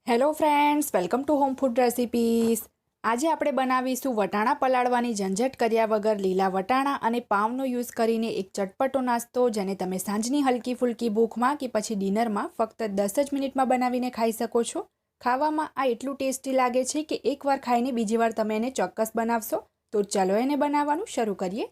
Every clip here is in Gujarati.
Hello friends, welcome to home food recipes. આજે આપણે બનાવીશું વટાણા પલાળવાની ઝંઝટ કર્યા વગર લીલા વટાણા અને પાવનો યુઝ કરીને એક ચટપટો નાસ્તો, જેને તમે સાંજની હલકી ફુલકી ભૂખમાં કે પછી ડિનરમાં ફક્ત 10 જ મિનિટમાં બનાવીને ખાઈ શકો છો. ખાવામાં આ એટલું ટેસ્ટી લાગે છે કે એકવાર ખાઈને બીજી વાર તમે એને ચોક્કસ બનાવશો. તો ચાલો એને બનાવવાનું શરૂ કરીએ.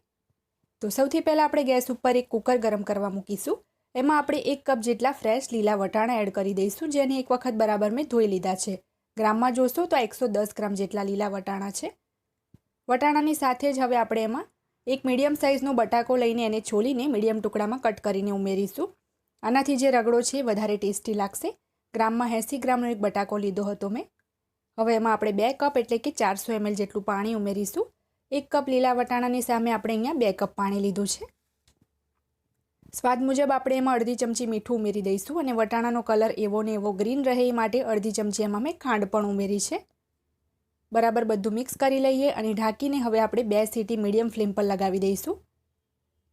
તો સૌથી પહેલાં આપણે ગેસ ઉપર એક કુકર ગરમ કરવા મૂકીશું. એમાં આપણે 1 કપ જેટલા ફ્રેશ લીલા વટાણા એડ કરી દઈશું, જેને એક વખત બરાબર મેં ધોઈ લીધા છે. ગ્રામમાં જોશો તો 110 ગ્રામ જેટલા લીલા વટાણા છે. વટાણાની સાથે જ હવે આપણે એમાં એક મીડિયમ સાઇઝનો બટાકો લઈને એને છોલીને મીડિયમ ટુકડામાં કટ કરીને ઉમેરીશું. આનાથી જે રગડો છે વધારે ટેસ્ટી લાગશે. ગ્રામમાં 80 ગ્રામનો એક બટાકો લીધો હતો મેં. હવે એમાં આપણે 2 કપ એટલે કે 400 ml જેટલું પાણી ઉમેરીશું. 1 કપ લીલા વટાણાની સામે આપણે અહીંયા 2 કપ પાણી લીધું છે. સ્વાદ મુજબ આપણે એમાં અડધી ચમચી મીઠું ઉમેરી દઈશું અને વટાણાનો કલર એવો ને એવો ગ્રીન રહે એ માટે અડધી ચમચી એમાં મેં ખાંડ પણ ઉમેરી છે. બરાબર બધું મિક્સ કરી લઈએ અને ઢાંકીને હવે આપણે 2 સીટી મીડિયમ ફ્લેમ પર લગાવી દઈશું.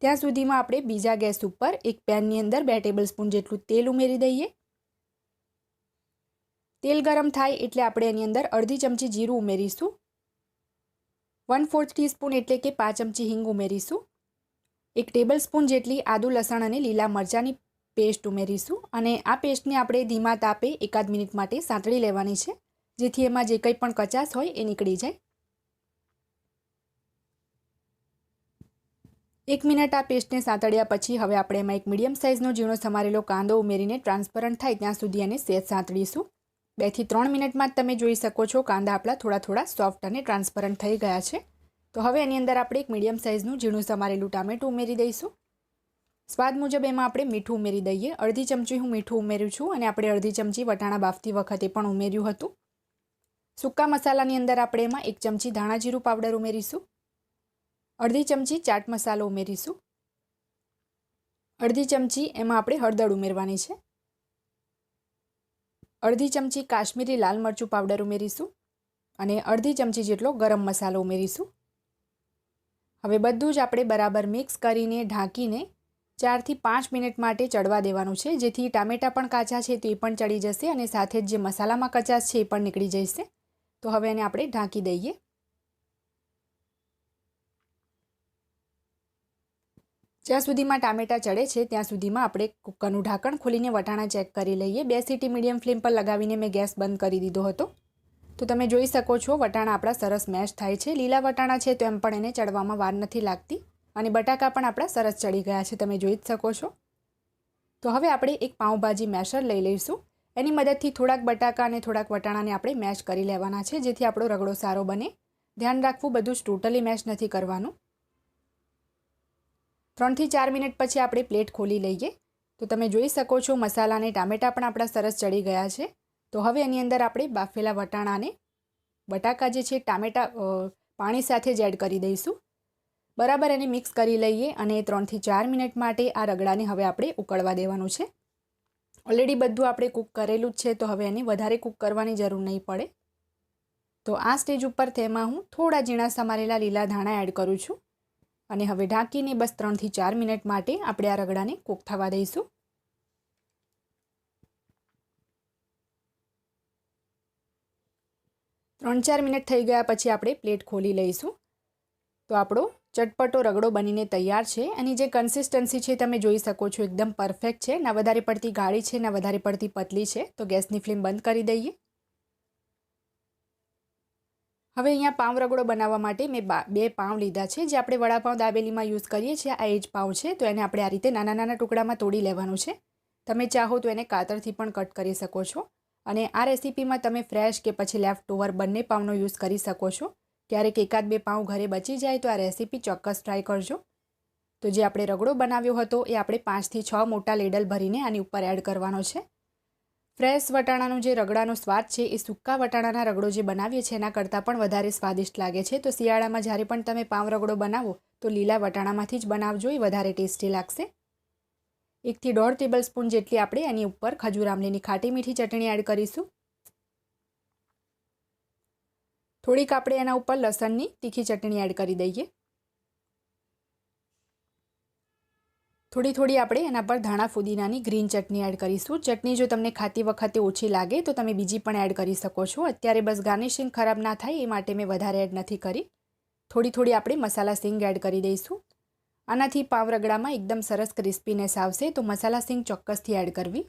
ત્યાં સુધીમાં આપણે બીજા ગેસ ઉપર એક પેનની અંદર 2 ટેબલસ્પૂન જેટલું તેલ ઉમેરી દઈએ. તેલ ગરમ થાય એટલે આપણે એની અંદર અડધી ચમચી જીરું ઉમેરીશું. 1/4 ટીસ્પૂન એટલે કે 5 ચમચી હિંગ ઉમેરીશું. 1 ટેબલસ્પૂન જેટલી આદુ લસણ અને લીલા મરચાંની પેસ્ટ ઉમેરીશું અને આ પેસ્ટને આપણે ધીમા તાપે એકાદ મિનિટ માટે સાંતળી લેવાની છે, જેથી એમાં જે કંઈ પણ કચાશ હોય એ નીકળી જાય. 1 મિનિટ આ પેસ્ટને સાંતળ્યા પછી હવે આપણે એમાં એક મીડિયમ સાઇઝનો ઝીણો સમારેલો કાંદો ઉમેરીને ટ્રાન્સપરન્ટ થાય ત્યાં સુધી એને સહેજ સાંતળીશું. 2 થી 3 મિનિટમાં જ તમે જોઈ શકો છો કાંદા આપણા થોડા સોફ્ટ અને ટ્રાન્સપરન્ટ થઈ ગયા છે. તો હવે એની અંદર આપણે એક મીડિયમ સાઇઝનું ઝીણું સમારેલું ટામેટું ઉમેરી દઈશું. સ્વાદ મુજબ એમાં આપણે મીઠું ઉમેરી દઈએ. અડધી ચમચી હું મીઠું ઉમેર્યું છું અને આપણે અડધી ચમચી વટાણા બાફતી વખતે પણ ઉમેર્યું હતું. સૂકા મસાલાની અંદર આપણે એમાં 1 ચમચી ધાણા જીરું પાવડર ઉમેરીશું. અડધી ચમચી ચાટ મસાલો ઉમેરીશું. અડધી ચમચી એમાં આપણે હળદર ઉમેરવાની છે. અડધી ચમચી કાશ્મીરી લાલ મરચું પાવડર ઉમેરીશું અને અડધી ચમચી જેટલો ગરમ મસાલો ઉમેરીશું. હવે બધું જ આપણે બરાબર મિક્સ કરીને ઢાંકીને 4 થી 5 મિનિટ માટે ચડવા દેવાનું છે, જેથી ટામેટાં પણ કાચા છે તો એ પણ ચડી જશે અને સાથે જ જે મસાલામાં કચાશ છે એ પણ નીકળી જશે. તો હવે એને આપણે ઢાંકી દઈએ. જ્યાં સુધીમાં ટામેટાં ચડે છે ત્યાં સુધીમાં આપણે કુકરનું ઢાંકણ ખોલીને વટાણા ચેક કરી લઈએ. 2 સીટી મીડિયમ ફ્લેમ પર લગાવીને મેં ગેસ બંધ કરી દીધો હતો. તો તમે જોઈ શકો છો વટાણા આપણા સરસ મેશ થાય છે. લીલા વટાણા છે તો એમ પણ એને ચડવામાં વાર નથી લાગતી અને બટાકા પણ આપણા સરસ ચડી ગયા છે, તમે જોઈ જ શકો છો. તો હવે આપણે એક પાઉંભાજી મેશર લઈ લઈશું. એની મદદથી થોડાક બટાકા અને થોડાક વટાણાને આપણે મેશ કરી લેવાના છે, જેથી આપણો રગડો સારો બને. ધ્યાન રાખવું, બધું જ ટોટલી મેશ નથી કરવાનું. 3 થી 4 મિનિટ પછી આપણે પ્લેટ ખોલી લઈએ. તો તમે જોઈ શકો છો મસાલા અને ટામેટાં પણ આપણા સરસ ચડી ગયા છે. તો હવે એની અંદર આપણે બાફેલા વટાણાને બટાકા જે છે ટામેટાં પાણી સાથે જ એડ કરી દઈશું. બરાબર એને મિક્સ કરી લઈએ અને 3 થી 4 મિનિટ માટે આ રગડાને હવે આપણે ઉકળવા દેવાનું છે. ઓલરેડી બધું આપણે કૂક કરેલું જ છે, તો હવે એને વધારે કૂક કરવાની જરૂર નહીં પડે. તો આ સ્ટેજ ઉપર તેમાં હું થોડા ઝીણા સમારેલા લીલા ધાણા એડ કરું છું અને હવે ઢાંકીને બસ 3 થી 4 મિનિટ માટે આપણે આ રગડાને કૂક થવા દઈશું. 3-4 મિનિટ થઈ ગયા પછી આપણે પ્લેટ ખોલી લઈશું. તો આપણો ચટપટો રગડો બનીને તૈયાર છે. એની જે કન્સિસ્ટન્સી છે તમે જોઈ શકો છો, એકદમ પરફેક્ટ છે. ના વધારે પડતી ગાળી છે ના વધારે પડતી પતલી છે. તો ગેસની ફ્લેમ બંધ કરી દઈએ. હવે અહીંયા પાઉં રગડો બનાવવા માટે મેં 2 પાઉં લીધા છે, જે આપણે વડાપાઉં દાબેલીમાં યુઝ કરીએ છીએ. આ એ જ પાઉં છે. તો એને આપણે આ રીતે નાના નાના ટુકડામાં તોડી લેવાનું છે. તમે ચાહો તો એને કાતરથી પણ કટ કરી શકો છો અને આ રેસીપીમાં તમે ફ્રેશ કે પછી લેફ્ટ ઓવર બંને પાઉંનો યુઝ કરી શકો છો. ક્યારેક એકાદ 2 પાઉં ઘરે બચી જાય તો આ રેસીપી ચોક્કસ ટ્રાય કરજો. તો જે આપણે રગડો બનાવ્યો હતો એ આપણે 5 થી 6 મોટા લેડલ ભરીને આની ઉપર એડ કરવાનો છે. ફ્રેશ વટાણાનો જે રગડાનો સ્વાદ છે એ સૂકા વટાણાના રગડો જે બનાવીએ છીએ એના કરતાં પણ વધારે સ્વાદિષ્ટ લાગે છે. તો શિયાળામાં જ્યારે પણ તમે પાઉં રગડો બનાવો તો લીલા વટાણામાંથી જ બનાવજો, એ વધારે ટેસ્ટી લાગશે. 1 થી 1.5 ટેબલસ્પૂન જેટલી આપણે એની ઉપર ખજૂર આમલીની ખાટી મીઠી ચટણી એડ કરીશું. થોડીક આપણે એના ઉપર લસણની તીખી ચટણી એડ કરી દઈએ. થોડી થોડી આપણે એના પર ધાણા ફુદીનાની ગ્રીન ચટણી એડ કરીશું. ચટણી જો તમને ખાતી વખતે ઓછી લાગે તો તમે બીજી પણ એડ કરી શકો છો. અત્યારે બસ ગાર્નિશિંગ ખરાબ ના થાય એ માટે મેં વધારે એડ નથી કરી. થોડી થોડી આપણે મસાલા સિંગ એડ કરી દઈશું. આનાથી પાવ રગડામાં એકદમ સરસ ક્રિસ્પીનેસ આવશે, તો મસાલા સિંગ ચોક્કસથી એડ કરવી.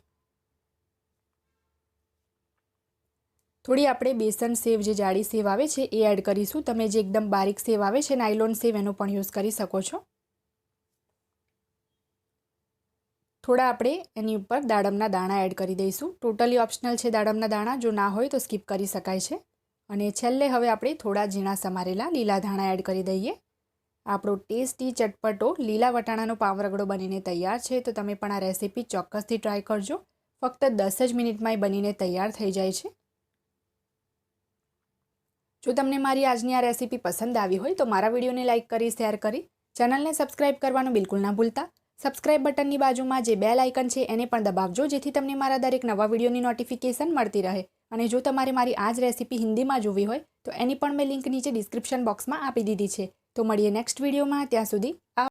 થોડી આપણે બેસન સેવ, જે જાડી સેવ આવે છે એ એડ કરીશું. તમે જે એકદમ બારીક સેવ આવે છે નાયલોન સેવ, એનો પણ યુઝ કરી શકો છો. થોડા આપણે એની ઉપર દાડમના દાણા એડ કરી દઈશું. ટોટલી ઓપ્શનલ છે દાડમના દાણા, જો ના હોય તો સ્કીપ કરી શકાય છે. અને છેલ્લે હવે આપણે થોડા ઝીણા સમારેલા લીલા ધાણા એડ કરી દઈએ. આપણો ટેસ્ટી ચટપટો લીલા વટાણાનો પાવ રગડો બનીને તૈયાર છે. તો તમે પણ આ રેસીપી ચોક્કસથી ટ્રાય કરજો. ફક્ત 10 જ મિનિટમાં એ બનીને તૈયાર થઈ જાય છે. જો તમને મારી આજની આ રેસીપી પસંદ આવી હોય તો મારા વિડીયોને લાઇક કરી, શેર કરી, ચેનલને સબસ્ક્રાઇબ કરવાનું બિલકુલ ના ભૂલતા. સબસ્ક્રાઇબ બટનની બાજુમાં જે બેલ આઇકન છે એને પણ દબાવજો, જેથી તમને મારા દરેક નવા વિડીયોની નોટિફિકેશન મળતી રહે. અને જો તમારે મારી આ જ રેસીપી હિન્દીમાં જોવી હોય તો એની પણ મેં લિંક નીચે ડિસ્ક્રિપ્શન બોક્સમાં આપી દીધી છે. તો મળીએ નેક્સ્ટ વિડીયોમાં. ત્યાં સુધી